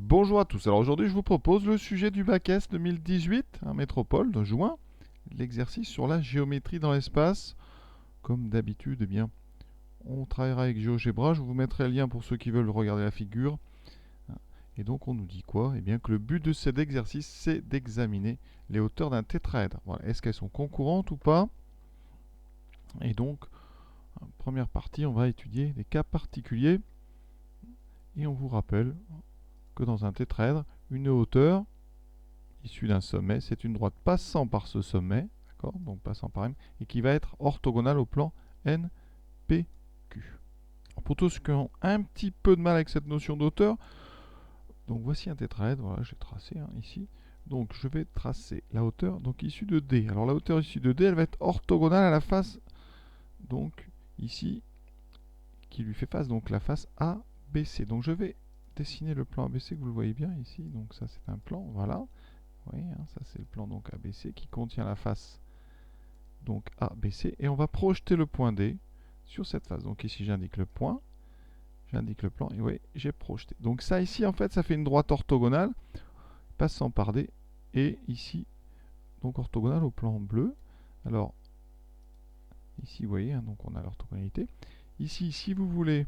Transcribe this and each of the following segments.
Bonjour à tous. Alors aujourd'hui, je vous propose le sujet du bac S 2018, métropole de juin, l'exercice sur la géométrie dans l'espace. Comme d'habitude, eh bien, on travaillera avec GeoGebra. Je vous mettrai le lien pour ceux qui veulent regarder la figure. Et donc, on nous dit quoi? Eh bien, que le but de cet exercice, c'est d'examiner les hauteurs d'un tétraèdre. Voilà. Est-ce qu'elles sont concurrentes ou pas? Et donc, première partie, on va étudier des cas particuliers. Et on vous rappelle que dans un tétraèdre, une hauteur issue d'un sommet, c'est une droite passant par ce sommet, d'accord, donc passant par M, et qui va être orthogonale au plan NPQ. Pour tous ceux qui ont un petit peu de mal avec cette notion d'auteur, donc voici un tétraèdre, voilà, j'ai tracé ici. Donc je vais tracer la hauteur donc issue de D. Alors la hauteur issue de D, elle va être orthogonale à la face, donc ici, qui lui fait face, donc la face ABC. Donc je vais dessiner le plan ABC, que vous le voyez bien ici. Donc ça c'est un plan, voilà. Oui, ça c'est le plan donc ABC qui contient la face donc ABC. Et on va projeter le point D sur cette face. Donc ici j'indique le point, j'indique le plan, et oui, j'ai projeté. Donc ça ici en fait ça fait une droite orthogonale passant par D, et ici donc orthogonale au plan bleu. Alors ici vous voyez, donc on a l'orthogonalité. Ici si vous voulez,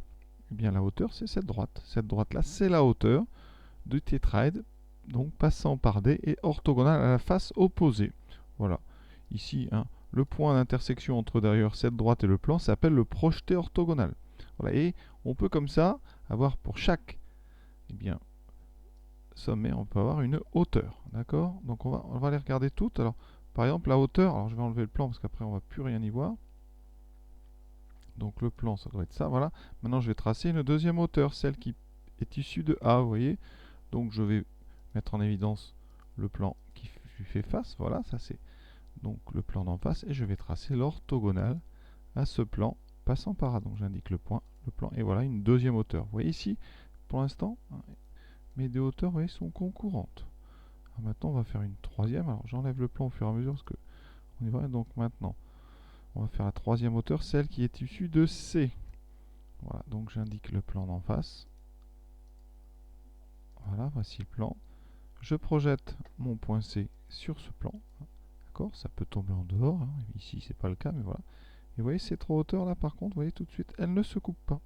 eh bien la hauteur c'est cette droite. Cette droite là c'est la hauteur du tétraèdre, donc passant par D et orthogonale à la face opposée. Voilà. Ici, le point d'intersection entre derrière cette droite et le plan s'appelle le projeté orthogonal. Voilà. Et on peut comme ça avoir pour chaque sommet, on peut avoir une hauteur. D'accord? Donc on va les regarder toutes. Alors, par exemple, la hauteur, alors je vais enlever le plan parce qu'après on ne va plus rien y voir. Donc le plan, ça doit être ça. Voilà. Maintenant, je vais tracer une deuxième hauteur, celle qui est issue de A, vous voyez. Donc je vais mettre en évidence le plan qui lui fait face. Voilà, ça c'est donc le plan d'en face. Et je vais tracer l'orthogonale à ce plan passant par A. Donc j'indique le point, le plan. Et voilà une deuxième hauteur. Vous voyez ici, pour l'instant, mes deux hauteurs, vous voyez, sont concurrentes. Alors maintenant, on va faire une troisième. Alors j'enlève le plan au fur et à mesure parce que on y va. Donc maintenant, on va faire la troisième hauteur, celle qui est issue de C. Voilà, donc j'indique le plan d'en face. Voilà, voici le plan. Je projette mon point C sur ce plan. D'accord, ça peut tomber en dehors. Ici, c'est pas le cas, mais voilà. Et vous voyez, ces trois hauteurs là, par contre, vous voyez tout de suite, elles ne se coupent pas.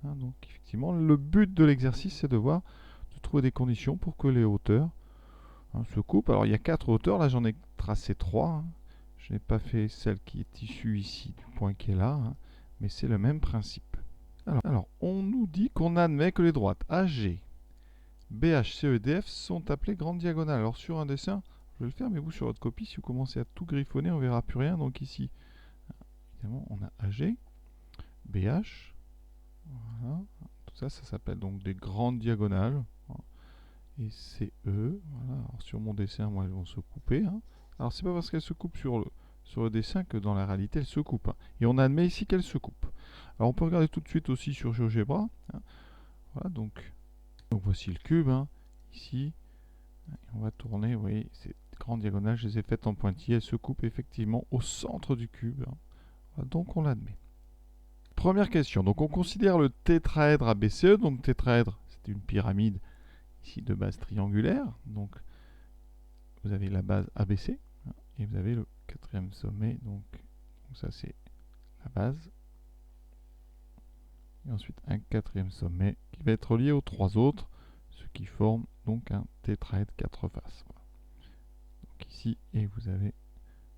Donc, effectivement, le but de l'exercice, c'est de trouver des conditions pour que les hauteurs se coupent. Alors, il y a quatre hauteurs. Là, j'en ai tracé trois. Je n'ai pas fait celle qui est issue ici du point qui est là, mais c'est le même principe. Alors, on nous dit qu'on admet que les droites AG, BH, CE et DF sont appelées grandes diagonales. Alors sur un dessin, je vais le faire, mais vous sur votre copie, si vous commencez à tout griffonner, on ne verra plus rien. Donc ici, évidemment, on a AG, BH, voilà. Tout ça, ça s'appelle donc des grandes diagonales. Et CE, voilà. Alors sur mon dessin, moi, elles vont se couper. Alors c'est pas parce qu'elles se coupent sur le dessin que dans la réalité, elles se coupent. Et on admet ici qu'elles se coupent. Alors on peut regarder tout de suite aussi sur GeoGebra. Voilà, donc voici le cube, ici. On va tourner, vous voyez, ces grandes diagonales, je les ai faites en pointillés, elles se coupent effectivement au centre du cube. Voilà, donc on l'admet. Première question, donc on considère le tétraèdre ABCE, donc tétraèdre, c'est une pyramide ici de base triangulaire, donc vous avez la base ABC, et vous avez le quatrième sommet, donc ça c'est la base, et ensuite un quatrième sommet qui va être relié aux trois autres, ce qui forme donc un tétraèdre quatre faces. Voilà. Donc ici, et vous avez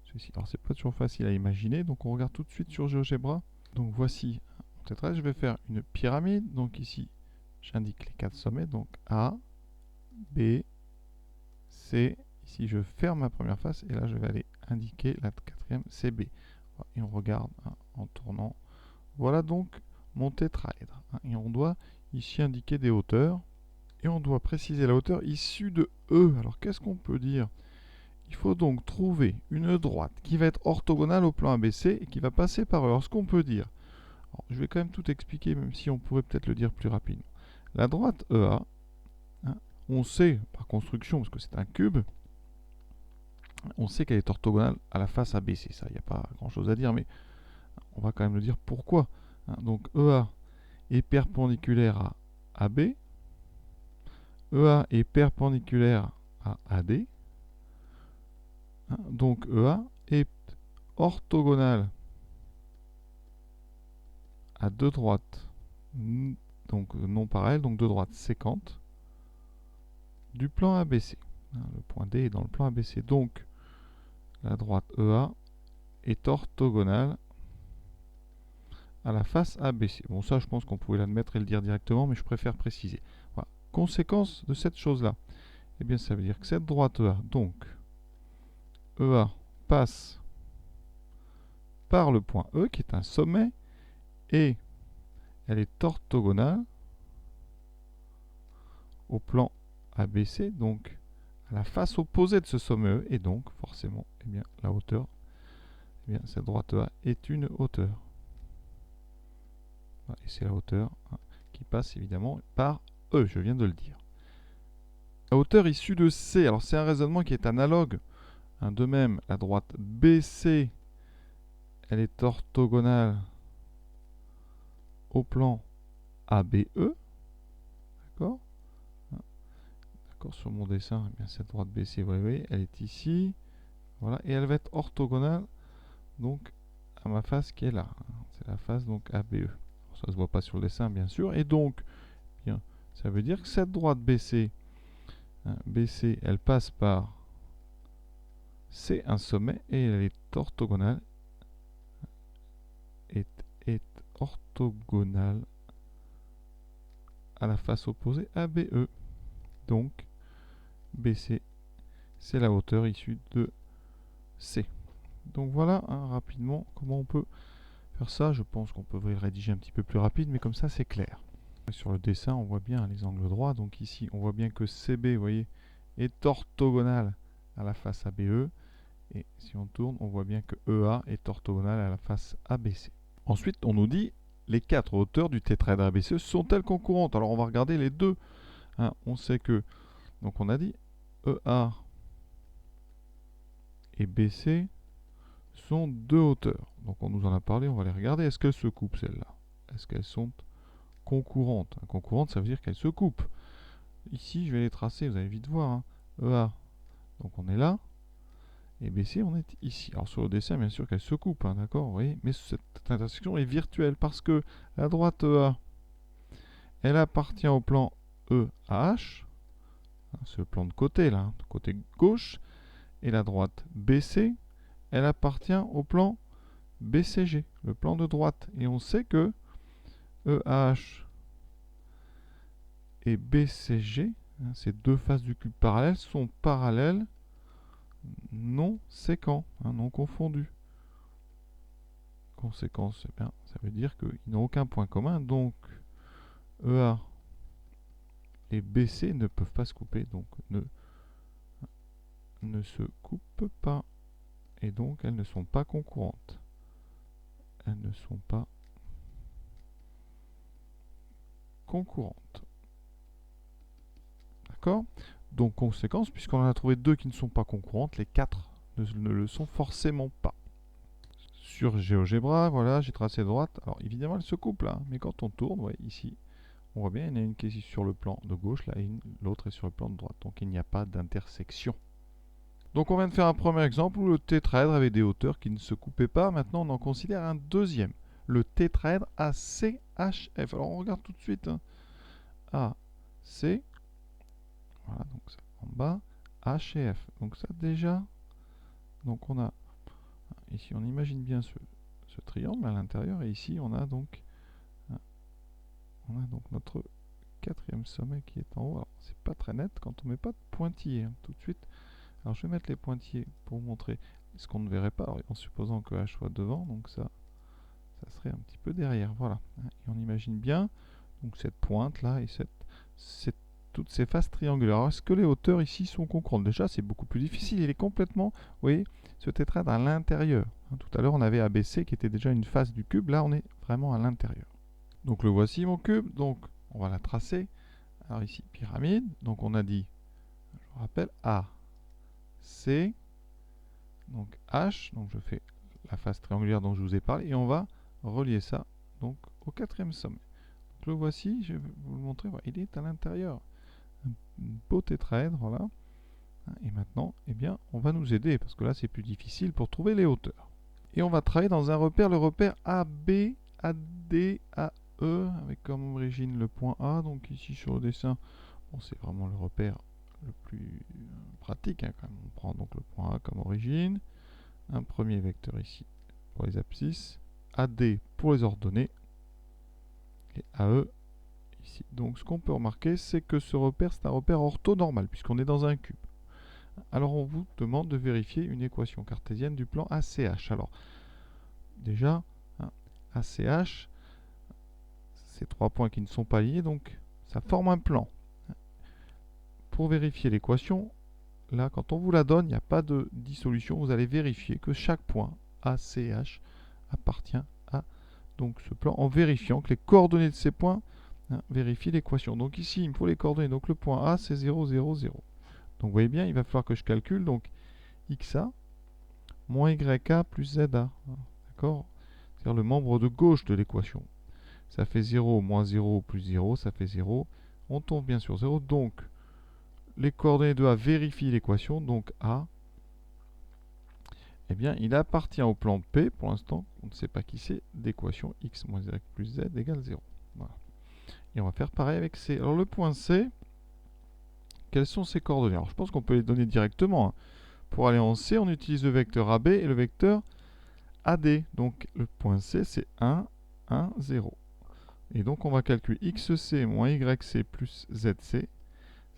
ceci. Alors c'est pas toujours facile à imaginer, donc on regarde tout de suite sur GeoGebra. Donc voici mon tétraèdre, je vais faire une pyramide, donc ici j'indique les quatre sommets, donc A, B, C, ici je ferme ma première face, et là je vais aller indiquer la quatrième, CB. Et on regarde en tournant. Voilà donc mon tétraèdre. Et on doit ici indiquer des hauteurs, et on doit préciser la hauteur issue de E. Alors qu'est-ce qu'on peut dire? Il faut donc trouver une droite qui va être orthogonale au plan ABC et qui va passer par E. Alors ce qu'on peut dire, alors, je vais quand même tout expliquer, même si on pourrait peut-être le dire plus rapidement. La droite EA, on sait par construction, parce que c'est un cube, on sait qu'elle est orthogonale à la face ABC. Ça, il n'y a pas grand-chose à dire, mais on va quand même le dire pourquoi. Donc EA est perpendiculaire à AB, EA est perpendiculaire à AD. Hein, donc EA est orthogonal à deux droites, donc non parallèles, donc deux droites séquentes du plan ABC. Hein, le point D est dans le plan ABC. Donc la droite EA est orthogonale à la face ABC. Bon, ça, je pense qu'on pouvait l'admettre et le dire directement, mais je préfère préciser. Voilà. Conséquence de cette chose-là, eh bien, ça veut dire que cette droite EA, donc EA passe par le point E, qui est un sommet, et elle est orthogonale au plan ABC, donc à la face opposée de ce sommet E, et donc, forcément, eh bien, la hauteur, eh bien, cette droite EA est une hauteur. Et c'est la hauteur qui passe évidemment par E, je viens de le dire. La hauteur issue de C, alors c'est un raisonnement qui est analogue. Hein, de même, la droite BC, elle est orthogonale au plan ABE. D'accord? D'accord, sur mon dessin, eh bien, cette droite BC, vous voyez, elle est ici. Voilà, et elle va être orthogonale donc à ma face qui est là. C'est la face donc ABE. Ça ne se voit pas sur le dessin, bien sûr. Et donc, bien, ça veut dire que cette droite BC, hein, BC, elle passe par C, un sommet, et elle est orthogonale. Est orthogonale à la face opposée ABE. Donc, BC, c'est la hauteur issue de C. Donc voilà, hein, rapidement, comment on peut faire ça. Je pense qu'on peut le rédiger un petit peu plus rapide, mais comme ça, c'est clair. Sur le dessin, on voit bien les angles droits. Donc ici, on voit bien que CB, vous voyez, est orthogonal à la face ABE. Et si on tourne, on voit bien que EA est orthogonal à la face ABC. Ensuite, on nous dit, les quatre hauteurs du tétraèdre ABC sont-elles concurrentes? Alors, on va regarder les deux. Hein, on sait que, donc on a dit, EA et BC sont deux hauteurs. Donc, on nous en a parlé, on va les regarder. Est-ce qu'elles se coupent, celles-là? Est-ce qu'elles sont concurrentes? Concurrentes, ça veut dire qu'elles se coupent. Ici, je vais les tracer, vous allez vite voir. Hein. EA, donc on est là. Et BC, on est ici. Alors sur le dessin, bien sûr qu'elle se coupe, hein, d'accord, vous voyez, mais cette intersection est virtuelle parce que la droite EA, elle appartient au plan EAH, hein, c'est le plan de côté là, de côté gauche, et la droite BC, elle appartient au plan BCG, le plan de droite. Et on sait que EAH et BCG, hein, ces deux faces du cube parallèle, sont parallèles non séquents, hein, non confondus. Conséquence, eh bien, ça veut dire qu'ils n'ont aucun point commun, donc EA et BC ne peuvent pas se couper, donc ne se coupent pas, et donc elles ne sont pas concurrentes. Elles ne sont pas concurrentes. D'accord? Donc conséquence, puisqu'on en a trouvé deux qui ne sont pas concurrentes, les quatre ne le sont forcément pas. Sur GeoGebra, voilà, j'ai tracé droite. Alors évidemment, elles se coupent là, mais quand on tourne, ouais, ici, on voit bien, il y en a une qui est sur le plan de gauche, là, et l'autre est sur le plan de droite. Donc il n'y a pas d'intersection. Donc on vient de faire un premier exemple où le tétraèdre avait des hauteurs qui ne se coupaient pas. Maintenant, on en considère un deuxième. Le tétraèdre ACHF. Alors on regarde tout de suite. Hein. AC, voilà, donc ça en bas, H et F. Donc ça déjà, donc on a, ici on imagine bien ce triangle à l'intérieur, et ici on a donc notre quatrième sommet qui est en haut. Alors c'est pas très net quand on met pas de pointillés, hein, tout de suite. Alors je vais mettre les pointillés pour montrer ce qu'on ne verrait pas, alors, en supposant que H soit devant, donc ça serait un petit peu derrière, voilà. Et on imagine bien donc cette pointe là et toutes ces faces triangulaires. Alors est-ce que les hauteurs ici sont concurrentes? Déjà c'est beaucoup plus difficile, il est complètement, vous voyez, ce tétraèdre à l'intérieur. Hein, tout à l'heure on avait ABC qui était déjà une face du cube, là on est vraiment à l'intérieur. Donc le voici mon cube, donc on va la tracer. Alors ici pyramide, donc on a dit, je vous rappelle, A, C, donc H, donc je fais la face triangulaire dont je vous ai parlé, et on va relier ça donc au quatrième sommet. Donc le voici, je vais vous le montrer, il est à l'intérieur. un beau tétraèdre, voilà. Et maintenant, eh bien, on va nous aider, parce que là, c'est plus difficile pour trouver les hauteurs. Et on va travailler dans un repère, le repère AB, AD, AE, avec comme origine le point A. Donc ici sur le dessin, bon, c'est vraiment le repère le plus pratique, hein, quand même. On prend donc le point A comme origine, un premier vecteur ici pour les abscisses, AD pour les ordonnées, et AE ici. Donc ce qu'on peut remarquer, c'est que ce repère, c'est un repère orthonormal, puisqu'on est dans un cube. Alors on vous demande de vérifier une équation cartésienne du plan ACH. Alors déjà, hein, ACH, ces trois points qui ne sont pas liés, donc ça forme un plan. Pour vérifier l'équation, là, quand on vous la donne, il n'y a pas de dissolution. Vous allez vérifier que chaque point ACH appartient à donc, ce plan en vérifiant que les coordonnées de ces points vérifient l'équation. Donc ici, il me faut les coordonnées. Donc le point A, c'est 0, 0, 0. Donc vous voyez bien, il va falloir que je calcule donc XA moins YA plus ZA. D'accord? C'est-à-dire le membre de gauche de l'équation. Ça fait 0 moins 0 plus 0, ça fait 0. On tombe bien sur 0. Donc les coordonnées de A vérifient l'équation. Donc A, eh bien, il appartient au plan P. Pour l'instant, on ne sait pas qui c'est, d'équation x moins y plus z égale 0. Voilà. Et on va faire pareil avec C. Alors le point C, quelles sont ses coordonnées? Alors je pense qu'on peut les donner directement. Hein. Pour aller en C, on utilise le vecteur AB et le vecteur AD. Donc le point C, c'est 1, 1, 0. Et donc on va calculer XC moins YC plus ZC.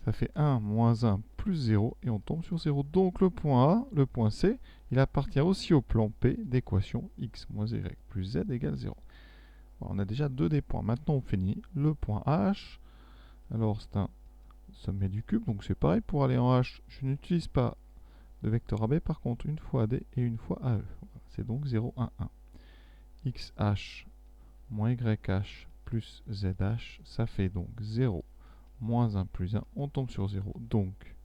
Ça fait 1 moins 1 plus 0 et on tombe sur 0. Donc le point A, le point C, il appartient aussi au plan P d'équation x moins y plus z égale 0. Bon, on a déjà deux des points. Maintenant on finit le point H. Alors c'est un sommet du cube, donc c'est pareil. Pour aller en H, je n'utilise pas de vecteur AB, par contre une fois AD et une fois AE. Voilà, c'est donc 0, 1, 1. XH moins YH plus ZH, ça fait donc 0 moins 1 plus 1, on tombe sur 0. Donc,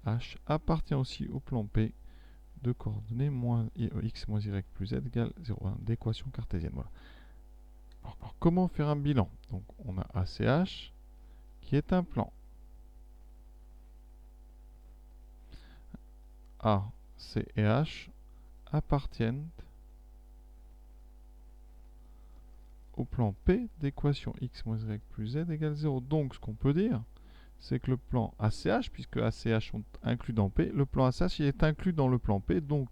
H appartient aussi au plan P de coordonnées x moins y plus z égale 0, 1 d'équation cartésienne. Voilà. Alors, comment faire un bilan? Donc, on a ACH qui est un plan. A, C et H appartiennent au plan P d'équation x moins y plus z égale 0. Donc, ce qu'on peut dire, c'est que le plan ACH, puisque ACH sont inclus dans P, le plan ACH il est inclus dans le plan P, donc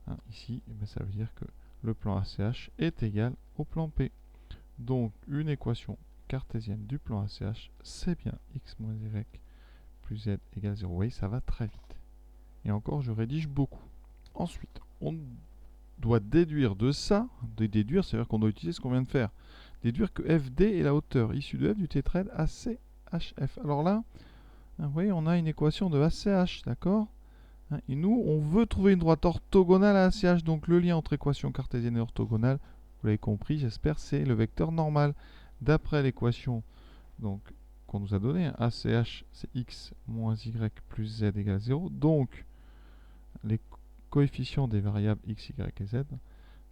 hein, ici, eh bien, ça veut dire que le plan ACH est égal au plan P. Donc une équation cartésienne du plan ACH, c'est bien x moins y plus z égale 0. Vous voyez, ça va très vite. Et encore, je rédige beaucoup. Ensuite, on doit déduire de ça, déduire, c'est-à-dire qu'on doit utiliser ce qu'on vient de faire, déduire que FD est la hauteur issue de F du tétraèdre ACHF. Alors là, vous voyez, on a une équation de ACH, d'accord? Et nous, on veut trouver une droite orthogonale à ACH, donc le lien entre équation cartésienne et orthogonale, vous l'avez compris, j'espère, c'est le vecteur normal. D'après l'équation qu'on nous a donnée, ACH, c'est x moins y plus z égale 0, donc les coefficients des variables x, y et z,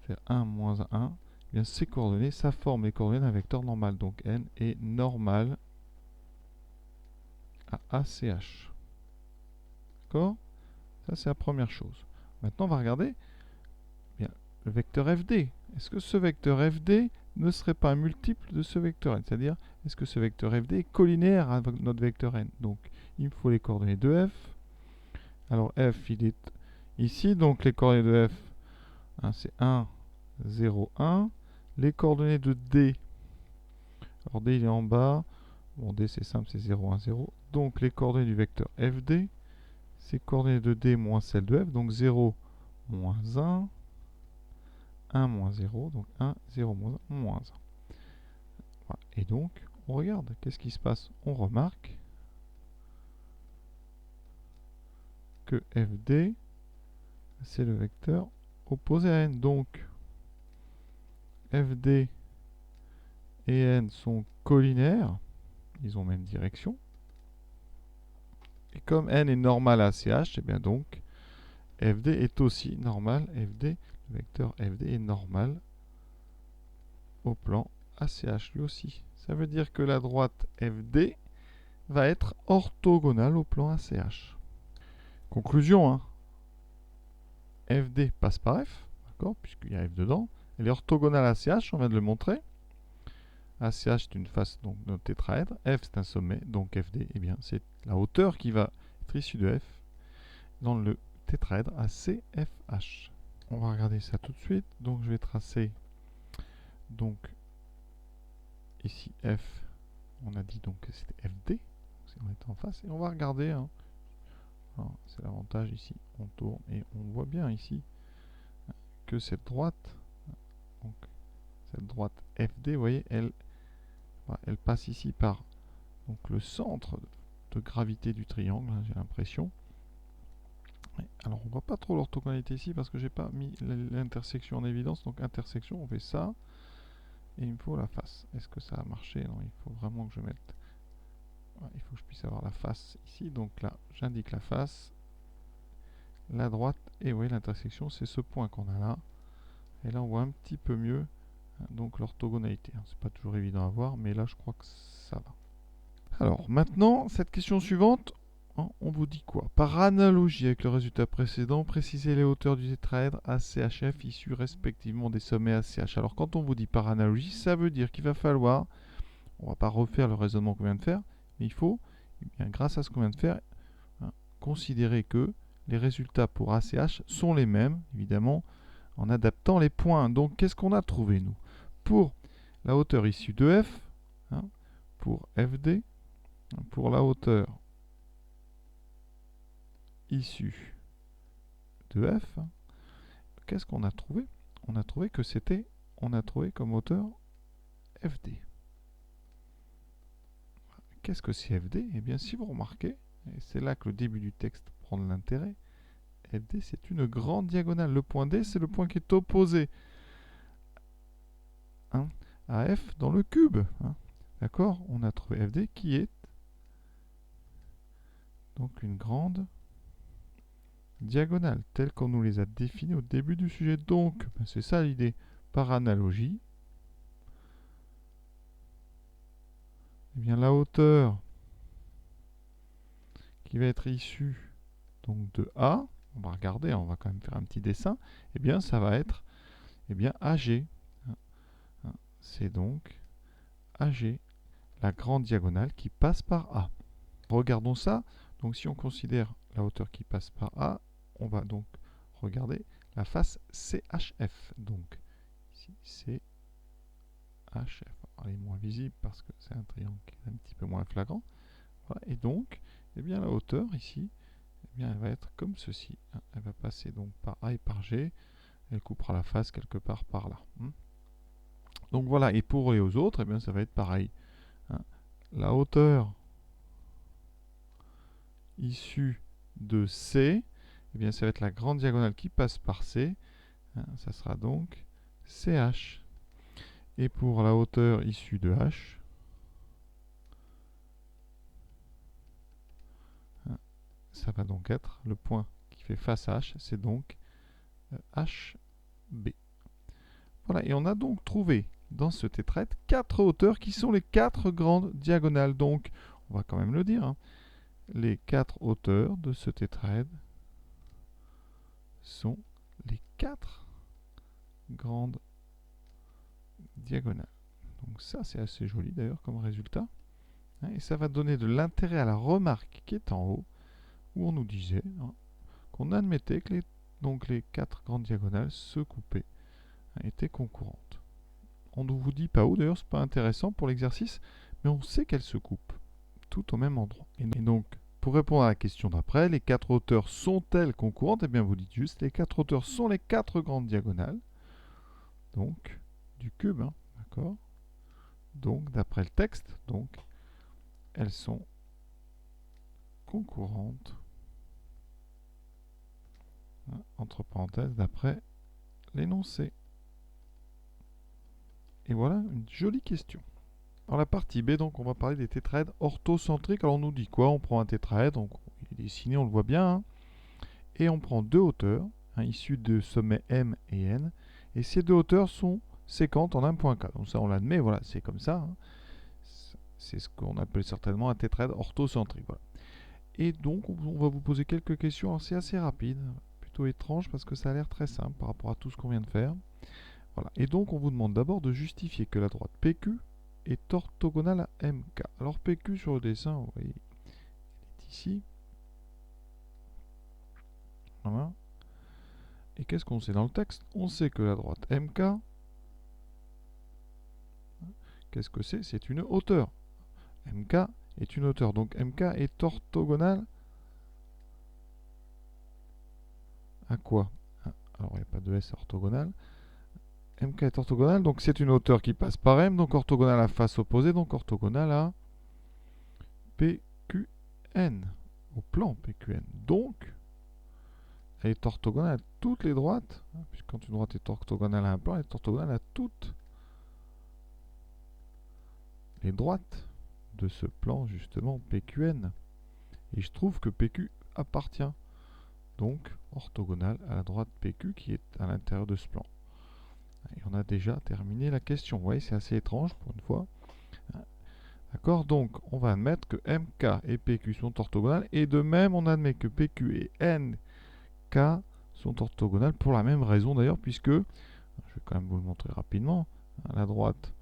c'est 1 moins 1, eh bien ces coordonnées, ça forme les coordonnées d'un vecteur normal, donc n est normal à ACH. D'accord? Ça, c'est la première chose. Maintenant, on va regarder bien, le vecteur FD. Est-ce que ce vecteur FD ne serait pas un multiple de ce vecteur n? C'est-à-dire, est-ce que ce vecteur FD est collinaire à notre vecteur n? Donc, il me faut les coordonnées de F. Alors, F, il est ici. Donc, les coordonnées de F, hein, c'est 1, 0, 1. Les coordonnées de D, alors D, il est en bas. Bon, D, c'est simple, c'est 0, 1, 0. Donc, les coordonnées du vecteur FD, c'est coordonnées de D moins celles de F. Donc, 0, moins 1. 1 moins 0, donc 1, 0 moins 1, moins 1. Voilà. Et donc, on regarde, qu'est-ce qui se passe? On remarque que FD, c'est le vecteur opposé à n. Donc, FD et n sont collinaires, ils ont même direction. Et comme n est normal à CH, et bien donc, FD est aussi normal, FD, le vecteur FD est normal au plan ACH lui aussi. Ça veut dire que la droite FD va être orthogonale au plan ACH. Conclusion, hein. FD passe par F, d'accord, puisqu'il y a F dedans. Elle est orthogonale à ACH, on vient de le montrer. ACH est une face donc, de notre tétraèdre. F c'est un sommet, donc FD, eh bien, c'est la hauteur qui va être issue de F dans le tétraèdre ACFH. On va regarder ça tout de suite. Donc je vais tracer donc ici F. On a dit donc que c'était FD. Si on est en face. Et on va regarder. Hein. C'est l'avantage ici. On tourne et on voit bien ici que cette droite, donc cette droite FD, vous voyez, elle passe ici par donc, le centre de gravité du triangle, hein, j'ai l'impression. Alors on voit pas trop l'orthogonalité ici parce que j'ai pas mis l'intersection en évidence. Donc intersection, on fait ça. Et il me faut la face. Est-ce que ça a marché? Non, il faut vraiment que je mette... il faut que je puisse avoir la face ici. Donc là, j'indique la face. La droite. Et oui, l'intersection, c'est ce point qu'on a là. Et là, on voit un petit peu mieux donc l'orthogonalité. C'est pas toujours évident à voir, mais là, je crois que ça va. Alors, maintenant, cette question suivante, on vous dit quoi? Par analogie avec le résultat précédent, précisez les hauteurs du tétraèdre ACHF issus respectivement des sommets ACH. Alors, quand on vous dit par analogie, ça veut dire qu'il va falloir, on ne va pas refaire le raisonnement qu'on vient de faire, mais il faut, bien, grâce à ce qu'on vient de faire, considérer que les résultats pour ACH sont les mêmes, évidemment, en adaptant les points. Donc, qu'est-ce qu'on a trouvé, nous? Pour la hauteur issue de F, pour FD, pour la hauteur issue de F, qu'est-ce qu'on a trouvé? On a trouvé que c'était, on a trouvé comme hauteur FD. Qu'est-ce que c'est FD? Eh bien, si vous remarquez, et c'est là que le début du texte prend de l'intérêt, FD c'est une grande diagonale. Le point D, c'est le point qui est opposé à F dans le cube. D'accord? On a trouvé FD qui est donc une grande diagonale, telle qu'on nous les a définies au début du sujet. Donc, c'est ça l'idée. Par analogie, eh bien, la hauteur qui va être issue donc, de A, on va regarder, on va quand même faire un petit dessin, eh bien, ça va être AG. C'est donc AG, la grande diagonale qui passe par A. Regardons ça. Donc, si on considère la hauteur qui passe par A, on va donc regarder la face CHF. Donc, ici, CHF. Elle est moins visible parce que c'est un triangle qui est un petit peu moins flagrant. Voilà. Et donc, eh bien, la hauteur ici, eh bien, elle va être comme ceci. Elle va passer donc par A et par G. Elle coupera la face quelque part par là. Donc voilà, et pour les autres, eh bien, ça va être pareil. La hauteur issue de C, eh bien, ça va être la grande diagonale qui passe par C. Ça sera donc CH. Et pour la hauteur issue de H, ça va donc être le point qui fait face à H, c'est donc HB. Voilà, et on a donc trouvé dans ce tétraèdre 4 hauteurs qui sont les 4 grandes diagonales. Donc, on va quand même le dire, les 4 hauteurs de ce tétraèdre sont les 4 grandes diagonales. Donc ça, c'est assez joli d'ailleurs comme résultat. Et ça va donner de l'intérêt à la remarque qui est en haut, où on nous disait qu'on admettait que les 4 grandes diagonales se coupaient, étaient concurrentes. On ne vous dit pas où, d'ailleurs, c'est pas intéressant pour l'exercice, mais on sait qu'elles se coupent, tout au même endroit. Et donc, pour répondre à la question d'après, les 4 hauteurs sont-elles concurrentes? Eh bien, vous dites juste, les 4 hauteurs sont les 4 grandes diagonales, donc, du cube, d'accord? Donc, d'après le texte, donc, elles sont concurrentes, entre parenthèses, d'après l'énoncé. Et voilà une jolie question. Dans la partie B, donc, on va parler des tétraèdres orthocentriques. Alors, on nous dit quoi? On prend un tétraèdre, donc il est dessiné, on le voit bien, et on prend 2 hauteurs, issues de sommets M et N, et ces 2 hauteurs sont séquentes en un point K. Donc ça, on l'admet, voilà, c'est comme ça. c'est ce qu'on appelle certainement un tétraèdre orthocentrique. Voilà. Et donc, on va vous poser quelques questions. C'est assez rapide, plutôt étrange parce que ça a l'air très simple par rapport à tout ce qu'on vient de faire. Voilà. Et donc, on vous demande d'abord de justifier que la droite PQ est orthogonale à MK. Alors, PQ sur le dessin, vous voyez, elle est ici. Voilà. Et qu'est-ce qu'on sait dans le texte? On sait que la droite MK, qu'est-ce que c'est? C'est une hauteur. MK est une hauteur. Donc MK est orthogonale à quoi? Alors il n'y a pas de S orthogonale. MK est orthogonale, donc c'est une hauteur qui passe par M, donc orthogonale à face opposée, donc orthogonale à PQN, au plan PQN. Donc, elle est orthogonale à toutes les droites, puisque quand une droite est orthogonale à un plan, elle est orthogonale à toutes les droites de ce plan, justement, PQN. Et je trouve que PQ appartient donc orthogonale à la droite PQ qui est à l'intérieur de ce plan. Et on a déjà terminé la question. Vous voyez, c'est assez étrange pour une fois. D'accord? Donc, on va admettre que MK et PQ sont orthogonales. Et de même, on admet que PQ et NK sont orthogonales pour la même raison d'ailleurs, puisque, je vais quand même vous le montrer rapidement, à la droite,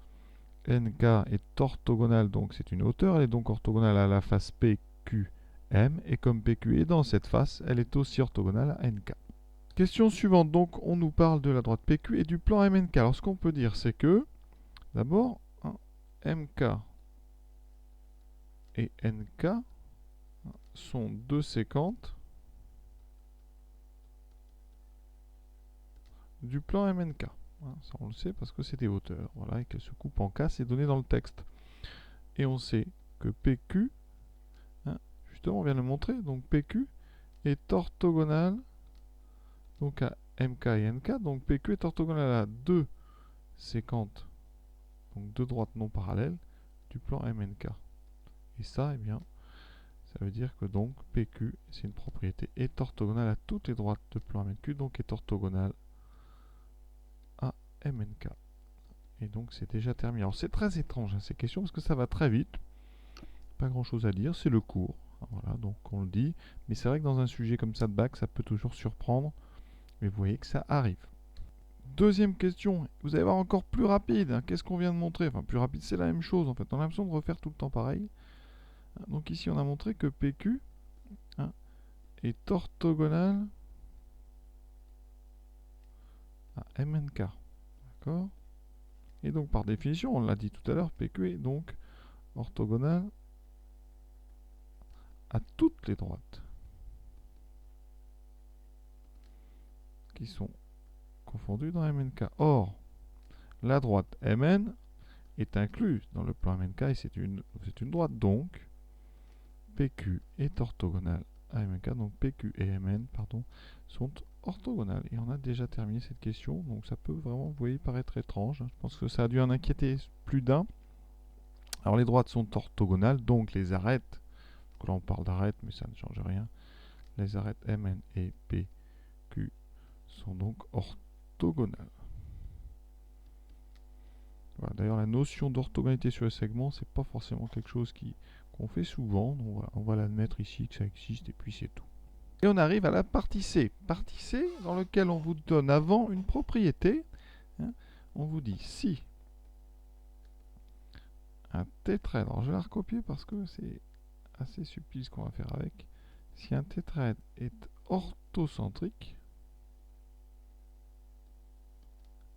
NK est orthogonale, donc c'est une hauteur, elle est donc orthogonale à la face PQM, et comme PQ est dans cette face, elle est aussi orthogonale à NK. Question suivante, donc on nous parle de la droite PQ et du plan MNK. Alors ce qu'on peut dire, c'est que, d'abord, MK et NK sont deux séquentes du plan MNK. Ça on le sait parce que c'est des hauteurs, voilà, et qu'elles se coupent en K, c'est donné dans le texte. Et on sait que PQ, justement on vient de le montrer, donc PQ est orthogonale donc à MK et NK, donc PQ est orthogonale à deux séquentes, donc deux droites non parallèles du plan MNK. Et ça, eh bien, ça veut dire que donc PQ, c'est une propriété, est orthogonale à toutes les droites de plan MNQ, donc est orthogonale à MNK. Et donc c'est déjà terminé. Alors c'est très étrange ces questions parce que ça va très vite. Pas grand chose à dire, c'est le cours. Voilà, donc on le dit. Mais c'est vrai que dans un sujet comme ça de bac, ça peut toujours surprendre. Mais vous voyez que ça arrive. Deuxième question, vous allez voir encore plus rapide. Qu'est-ce qu'on vient de montrer? Enfin, plus rapide, c'est la même chose en fait. On a l'impression de refaire tout le temps pareil. Donc ici, on a montré que PQ est orthogonal à MNK. D'accord? Et donc, par définition, on l'a dit tout à l'heure, PQ est donc orthogonal à toutes les droites qui sont confondues dans MNK. Or, la droite MN est incluse dans le plan MNK et c'est une droite. Donc, PQ est orthogonal à MNK. Donc, PQ et MN sont orthogonales. Et on a déjà terminé cette question. Donc, ça peut vraiment, vous voyez, paraître étrange. Je pense que ça a dû en inquiéter plus d'un. Alors, les droites sont orthogonales, donc les arêtes. Là, on parle d'arêtes, mais ça ne change rien. Les arêtes MN et PQ sont donc orthogonales. Voilà. D'ailleurs, la notion d'orthogonalité sur les segments, c'est pas forcément quelque chose qu'on fait souvent. Donc voilà, on va l'admettre ici que ça existe et puis c'est tout. Et on arrive à la partie C. Partie C dans laquelle on vous donne avant une propriété. On vous dit si un tétraèdre, alors je vais la recopier parce que c'est assez subtil ce qu'on va faire avec. Si un tétraèdre est orthocentrique,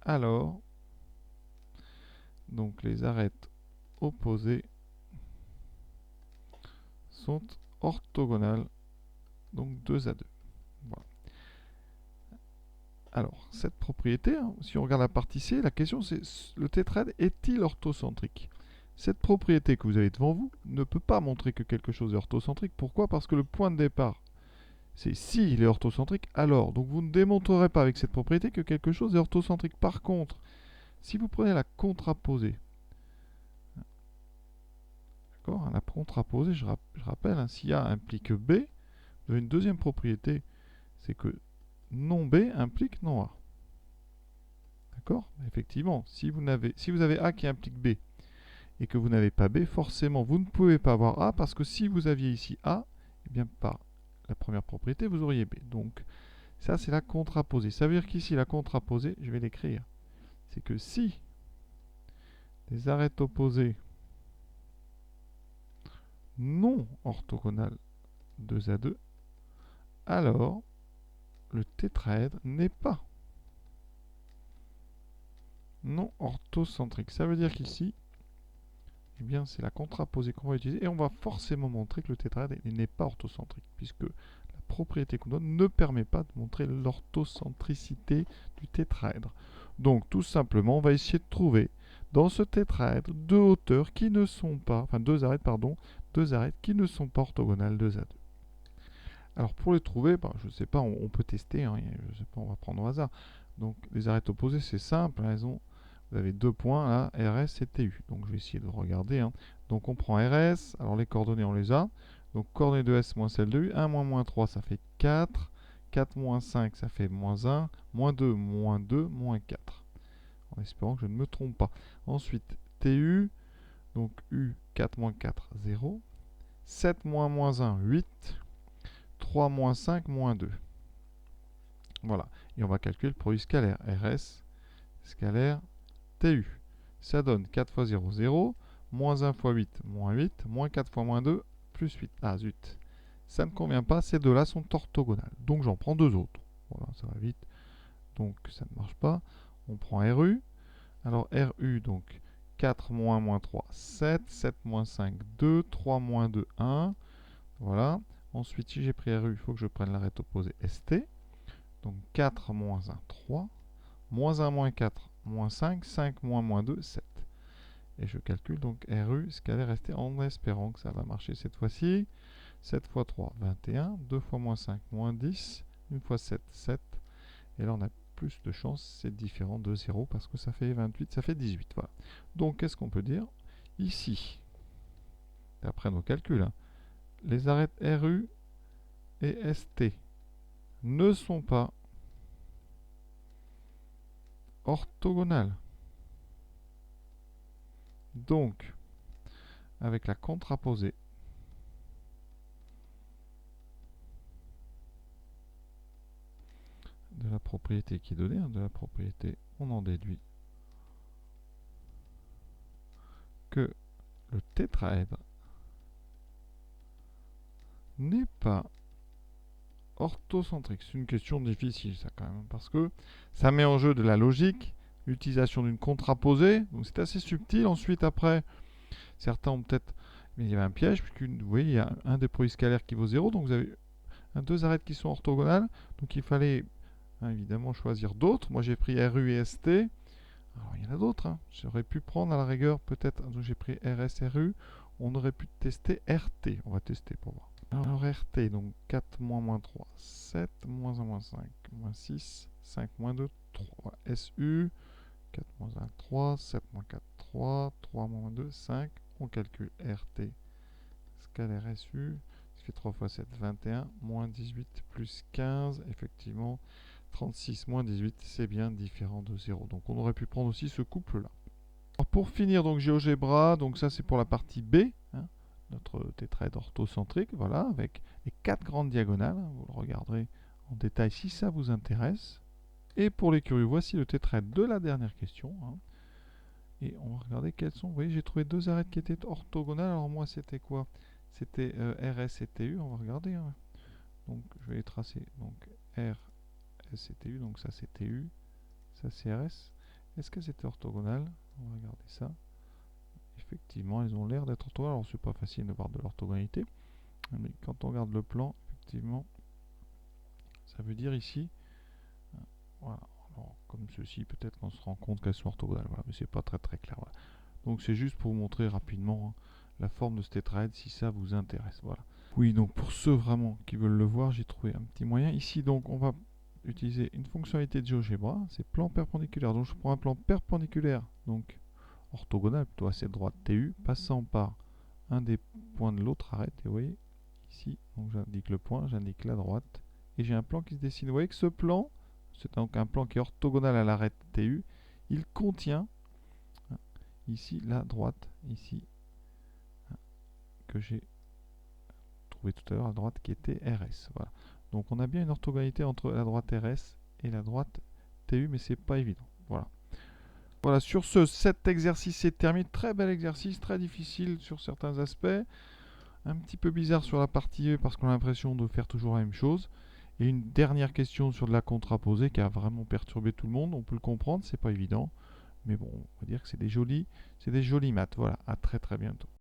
alors donc les arêtes opposées sont orthogonales, donc 2 à 2. Voilà. Alors, cette propriété, si on regarde la partie C, la question c'est le tétraèdre est-il orthocentrique? Cette propriété que vous avez devant vous ne peut pas montrer que quelque chose est orthocentrique. Pourquoi? Parce que le point de départ, c'est s'il est orthocentrique, alors. Donc vous ne démontrerez pas avec cette propriété que quelque chose est orthocentrique. Par contre, si vous prenez la contraposée, d'accord, la contraposée, je rappelle, si A implique B, vous avez une deuxième propriété, c'est que non B implique non A. D'accord? Effectivement, si vous avez A qui implique B, et que vous n'avez pas B, forcément vous ne pouvez pas avoir A, parce que si vous aviez ici A, eh bien par la première propriété, vous auriez B. Donc ça, c'est la contraposée. Ça veut dire qu'ici, la contraposée, je vais l'écrire, c'est que si les arêtes opposées non orthogonales 2 à 2, alors le tétraèdre n'est pas non orthocentrique. Ça veut dire qu'ici, eh bien, c'est la contraposée qu'on va utiliser et on va forcément montrer que le tétraèdre n'est pas orthocentrique, puisque la propriété qu'on donne ne permet pas de montrer l'orthocentricité du tétraèdre. Donc, tout simplement, on va essayer de trouver dans ce tétraèdre deux hauteurs qui ne sont pas, enfin deux arêtes, pardon, deux arêtes qui ne sont pas orthogonales 2 à 2. Alors, pour les trouver, je ne sais pas, on peut tester, hein, je sais pas, on va prendre au hasard. Donc, les arêtes opposées, c'est simple, vous avez deux points là, RS et TU. Donc je vais essayer de regarder. Hein. Donc on prend RS, alors les coordonnées on les a. Donc coordonnées de S moins celle de U, 1 moins 3 ça fait 4, 4 moins 5 ça fait moins 1, moins 2, moins 4. En espérant que je ne me trompe pas. Ensuite TU, donc U, 4 moins 4, 0. 7 moins 1, 8. 3 moins 5, moins 2. Voilà. Et on va calculer le produit scalaire. RS, scalaire, TU. Ça donne 4 fois 0, 0. Moins 1 fois 8, moins 8. Moins 4 fois moins 2, plus 8. Ah zut. Ça ne convient pas, ces deux-là sont orthogonales. Donc j'en prends deux autres. Voilà, ça va vite. Donc ça ne marche pas. On prend RU. Alors RU, donc 4 moins 3, 7. 7 moins 5, 2. 3 moins 2, 1. Voilà. Ensuite, si j'ai pris RU, il faut que je prenne l'arête opposée ST. Donc 4 moins 1, 3. Moins 1 moins 4, moins 5. 5 moins 2, 7. Et je calcule donc RU, scalaire resté en espérant que ça va marcher cette fois-ci. 7 fois 3, 21. 2 fois moins 5, moins 10. 1 fois 7, 7. Et là, on a plus de chance, c'est différent de 0 parce que ça fait 28, ça fait 18. Voilà. Donc, qu'est-ce qu'on peut dire? Ici, d'après nos calculs, hein, les arêtes RU et ST ne sont pas orthogonales. Donc, avec la contraposée, de la propriété qui est donnée, de la propriété, on en déduit que le tétraèdre n'est pas orthocentrique. C'est une question difficile, ça, quand même, parce que ça met en jeu de la logique, l'utilisation d'une contraposée, donc c'est assez subtil. Ensuite, après, certains ont peut-être... Mais il y avait un piège, puisque vous voyez, il y a un des produits scalaires qui vaut 0, donc vous avez deux arêtes qui sont orthogonales, donc il fallait évidemment choisir d'autres. Moi, j'ai pris RU et ST. Alors, il y en a d'autres. Hein. J'aurais pu prendre à la rigueur, peut-être, donc j'ai pris RS, RU. On aurait pu tester RT. On va tester pour voir. Alors, RT, donc 4 moins 3, 7, moins 1, moins 5, moins 6, 5, moins 2, 3. Voilà. SU, 4 moins 1, 3, 7 moins 4, 3, 3 moins 2, 5. On calcule RT, scalaire SU. Ça fait 3 fois 7, 21, moins 18, plus 15, effectivement. 36 moins 18, c'est bien différent de 0. Donc on aurait pu prendre aussi ce couple-là. Pour finir, donc GeoGebra, donc ça c'est pour la partie B, hein, notre tétraèdre orthocentrique, voilà, avec les 4 grandes diagonales. Hein, vous le regarderez en détail si ça vous intéresse. Et pour les curieux, voici le tétraèdre de la dernière question. Hein. Et on va regarder quels sont. Vous voyez, j'ai trouvé deux arêtes qui étaient orthogonales. Alors moi, c'était quoi? C'était RS et TU. On va regarder. Hein. Donc je vais les tracer. Donc R, S et TU. Donc ça c'est TU. Ça c'est RS. Est-ce qu'elles étaient orthogonales? On va regarder ça. Effectivement, elles ont l'air d'être orthogonales. Alors c'est pas facile de voir de l'orthogonalité. Mais quand on regarde le plan, effectivement, ça veut dire ici. Voilà. Alors, comme ceci, peut-être qu'on se rend compte qu'elles sont orthogonales. Voilà, mais c'est pas très clair. Voilà. Donc c'est juste pour vous montrer rapidement la forme de ce tétraèdre si ça vous intéresse. Voilà. Oui, donc pour ceux vraiment qui veulent le voir, j'ai trouvé un petit moyen. Ici, donc, on va utiliser une fonctionnalité de GeoGebra, c'est plan perpendiculaire. Donc je prends un plan perpendiculaire, donc orthogonal, plutôt à cette droite TU, passant par un des points de l'autre arête. Et vous voyez, ici, donc j'indique le point, j'indique la droite, et j'ai un plan qui se dessine. Vous voyez que ce plan, c'est donc un plan qui est orthogonal à l'arête TU, il contient ici la droite, ici, que j'ai trouvé tout à l'heure, la droite qui était RS. Voilà. Donc on a bien une orthogonalité entre la droite RS et la droite TU, mais c'est pas évident. Voilà. Voilà, sur ce, cet exercice est terminé. Très bel exercice, très difficile sur certains aspects. Un petit peu bizarre sur la partie E parce qu'on a l'impression de faire toujours la même chose. Et une dernière question sur de la contraposée qui a vraiment perturbé tout le monde. On peut le comprendre, c'est pas évident. Mais bon, on va dire que c'est des jolis maths. Voilà, à très très bientôt.